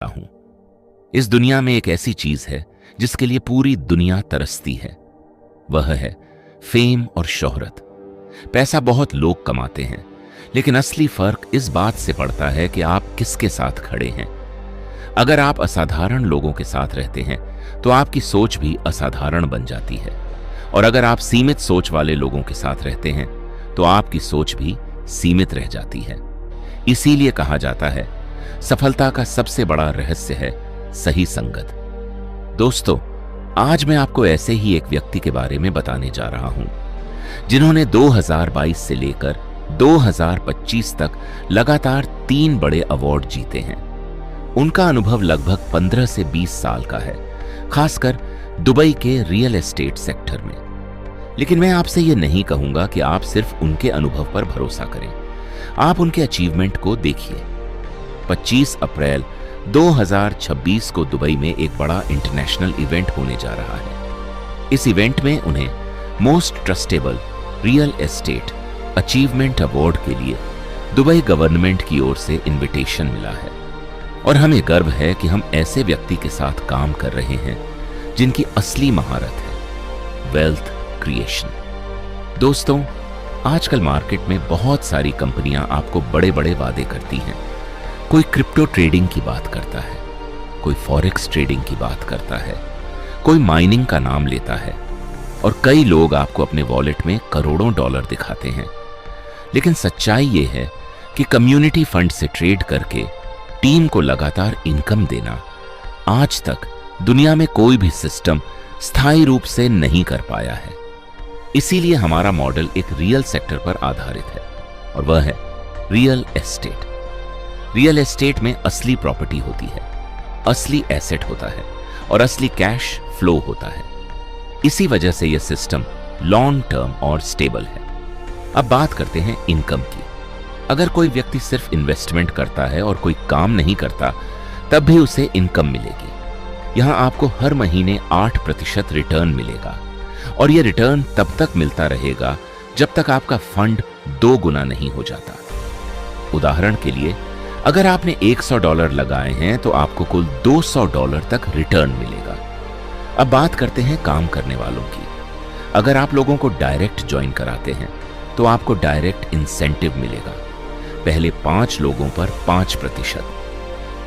हूं। इस दुनिया में एक ऐसी चीज है जिसके लिए पूरी दुनिया तरसती है। वह है फेम और शोहरत। पैसा बहुत लोग कमाते हैं, लेकिन असली फर्क इस बात से पड़ता है कि आप किसके साथ खड़े हैं। अगर आप असाधारण लोगों के साथ रहते हैं तो आपकी सोच भी असाधारण बन जाती है, और अगर आप सीमित सोच वाले लोगों के साथ रहते हैं तो आपकी सोच भी सीमित रह जाती है। इसीलिए कहा जाता है, सफलता का सबसे बड़ा रहस्य है सही संगत। दोस्तों, आज मैं आपको ऐसे ही एक व्यक्ति के बारे में बताने जा रहा हूं, जिन्होंने 2022 से लेकर 2025 तक लगातार 3 बड़े अवार्ड जीते हैं। उनका अनुभव लगभग 15 से 20 साल का है, खासकर दुबई के रियल एस्टेट सेक्टर में। लेकिन मैं आपसे यह नहीं कहूंगा कि आप सिर्फ उनके अनुभव पर भरोसा करें। आप उनके अचीवमेंट को देखिए। 25 अप्रैल 2026 को दुबई में एक बड़ा इंटरनेशनल इवेंट होने जा रहा है। इस इवेंट में उन्हें most trustable real estate achievement award के लिए दुबई गवर्नमेंट की ओर से इनविटेशन मिला है, और हमें गर्व है कि हम ऐसे व्यक्ति के साथ काम कर रहे हैं जिनकी असली महारत है वेल्थ क्रिएशन। दोस्तों, आजकल मार्केट में बहुत सारी कंपनियां आपको बड़े बड़े वादे करती हैं। कोई क्रिप्टो ट्रेडिंग की बात करता है, कोई फॉरेक्स ट्रेडिंग की बात करता है, कोई माइनिंग का नाम लेता है, और कई लोग आपको अपने वॉलेट में करोड़ों डॉलर दिखाते हैं। लेकिन सच्चाई ये है कि कम्युनिटी फंड से ट्रेड करके टीम को लगातार इनकम देना आज तक दुनिया में कोई भी सिस्टम स्थायी रूप से नहीं कर पाया है। इसीलिए हमारा मॉडल एक रियल सेक्टर पर आधारित है, और वह है रियल एस्टेट। रियल एस्टेट में असली प्रॉपर्टी होती है, असली एसेट होता है, और असली कैश फ्लो होता है। इसी वजह से यह सिस्टम लॉन्ग टर्म और स्टेबल है। अब बात करते हैं इनकम की। अगर कोई व्यक्ति सिर्फ इन्वेस्टमेंट करता है और कोई काम नहीं करता, तब भी उसे इनकम मिलेगी। यहां आपको हर महीने 8% रिटर्न मिलेगा, और यह रिटर्न तब तक मिलता रहेगा जब तक आपका फंड 2 गुना नहीं हो जाता। उदाहरण के लिए, अगर आपने $100 लगाए हैं तो आपको कुल $200 तक रिटर्न मिलेगा। अब बात करते हैं काम करने वालों की। अगर आप लोगों को डायरेक्ट ज्वाइन कराते हैं तो आपको डायरेक्ट इंसेंटिव मिलेगा। पहले 5 लोगों पर 5%,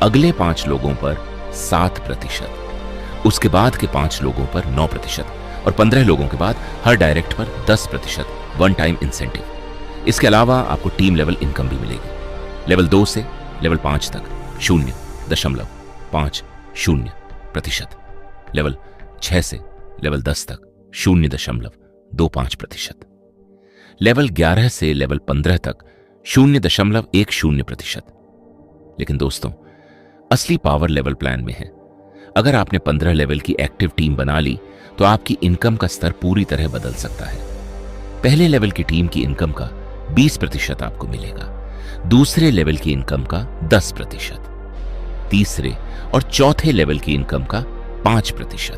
अगले 5 लोगों पर 7%, उसके बाद के 5 लोगों पर 9%, और 15 लोगों के बाद हर डायरेक्ट पर 10% वन टाइम इंसेंटिव। इसके अलावा आपको टीम लेवल इनकम भी मिलेगी। लेवल 2 से लेवल 5 तक 0.50%, लेवल 6 से लेवल 10 तक 0.25%, लेवल 11 से लेवल 15 तक 0.10%। लेकिन दोस्तों, असली पावर लेवल प्लान में है। अगर आपने 15 लेवल की एक्टिव टीम बना ली तो आपकी इनकम का स्तर पूरी तरह बदल सकता है। पहले लेवल की टीम की इनकम का 20% आपको मिलेगा, दूसरे लेवल की इनकम का 10%, तीसरे और चौथे लेवल की इनकम का 5%।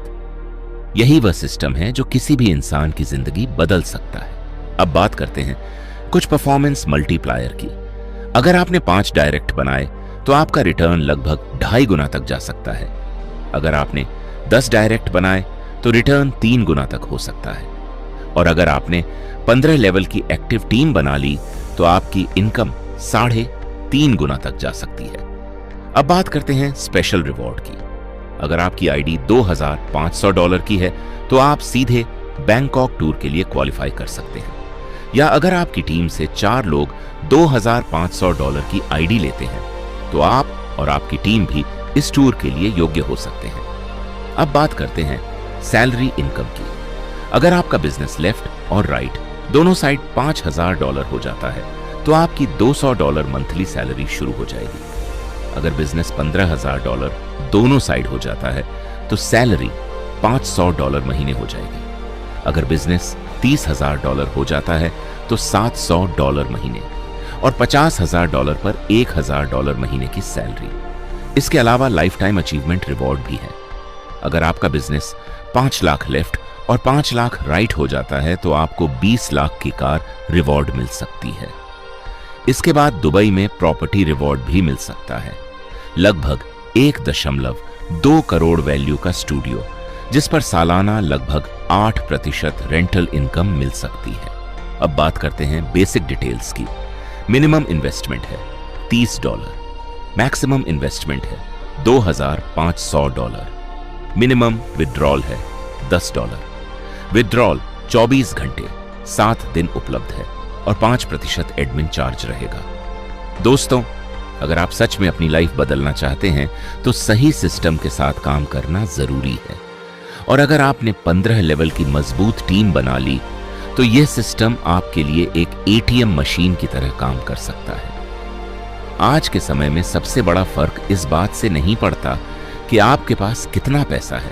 यही वह सिस्टम है जो किसी भी इंसान की जिंदगी बदल सकता है। अब बात करते हैं कुछ परफॉर्मेंस मल्टीप्लायर की। अगर आपने 5 डायरेक्ट बनाए तो आपका रिटर्न लगभग 2.5 गुना तक जा सकता है। अगर आपने 10 डायरेक्ट बनाए तो रिटर्न 3 गुना तक हो सकता है, और अगर आपने 15 लेवल की एक्टिव टीम बना ली तो आपकी इनकम 3.5 गुना तक जा सकती है। अब बात करते हैं स्पेशल रिवॉर्ड की। अगर आपकी आईडी $2,500 की है तो आप सीधे बैंकॉक टूर के लिए क्वालिफाई कर सकते हैं, या अगर आपकी टीम से 4 लोग $2,500 की आईडी लेते हैं तो आप और आपकी टीम भी इस टूर के लिए योग्य हो सकते हैं। अब बात करते हैं सैलरी इनकम की। अगर आपका बिजनेस लेफ्ट और राइट दोनों साइड $5,000 हो जाता है तो आपकी $200 मंथली सैलरी शुरू हो जाएगी। अगर बिजनेस $15,000 दोनों साइड हो जाता है तो सैलरी $500 महीने हो जाएगी। अगर बिजनेस $30,000 हो जाता है तो $700 महीने, और $50,000 पर $1,000 महीने की सैलरी। इसके अलावा लाइफ टाइम अचीवमेंट रिवॉर्ड भी है। अगर आपका बिजनेस 5 लाख लेफ्ट और 5 लाख राइट हो जाता है तो आपको 20 लाख की कार रिवॉर्ड मिल सकती है। इसके बाद दुबई में प्रॉपर्टी रिवॉर्ड भी मिल सकता है। लगभग 1.2 करोड़ वैल्यू का स्टूडियो, जिस पर सालाना लगभग 8% रेंटल इनकम मिल सकती है। अब बात करते हैं बेसिक डिटेल्स की। मिनिमम इन्वेस्टमेंट है $30, मैक्सिमम इन्वेस्टमेंट है $2,500, मिनिमम विड्रॉल है $10। विड्रॉल 24 घंटे 7 दिन उपलब्ध है और 5% एडमिन चार्ज रहेगा। दोस्तों, अगर आप सच में अपनी लाइफ बदलना चाहते हैं तो सही सिस्टम के साथ काम करना जरूरी है। और अगर आपने 15 लेवल की मजबूत टीम बना ली तो यह सिस्टम आपके लिए एक ATM मशीन की तरह काम कर सकता है। आज के समय में सबसे बड़ा फर्क इस बात से नहीं पड़ता कि आपके पास कितना पैसा है,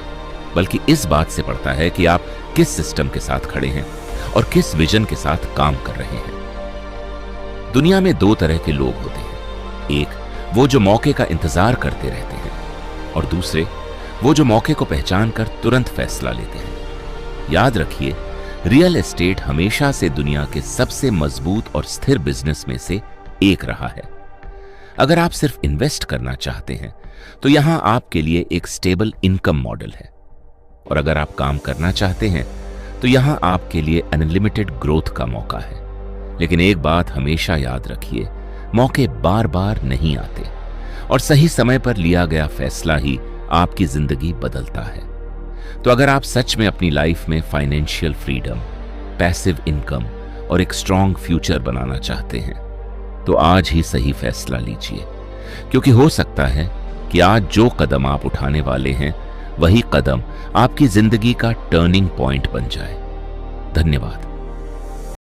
बल्कि इस बात से पड़ता है कि आप किस सिस्टम के साथ खड़े हैं और किस विजन के साथ काम कर रहे हैं। दुनिया में 2 तरह के लोग होते हैं। एक, वो जो मौके का इंतजार करते रहते हैं, और दूसरे, वो जो मौके को पहचान कर तुरंत फैसला लेते हैं। याद रखिए, रियल एस्टेट हमेशा से दुनिया के सबसे मजबूत और स्थिर बिजनेस में से एक रहा है। अगर आप सिर्फ इन्वेस्ट करना चाहते हैं तो यहां आपके लिए एक स्टेबल इनकम मॉडल है, और अगर आप काम करना चाहते हैं तो यहां आपके लिए अनलिमिटेड ग्रोथ का मौका है। लेकिन एक बात हमेशा याद रखिए, मौके बार बार नहीं आते, और सही समय पर लिया गया फैसला ही आपकी जिंदगी बदलता है। तो अगर आप सच में अपनी लाइफ में फाइनेंशियल फ्रीडम, पैसिव इनकम और एक स्ट्रॉन्ग फ्यूचर बनाना चाहते हैं तो आज ही सही फैसला लीजिए, क्योंकि हो सकता है कि आज जो कदम आप उठाने वाले हैं वही कदम आपकी जिंदगी का टर्निंग पॉइंट बन जाए। धन्यवाद।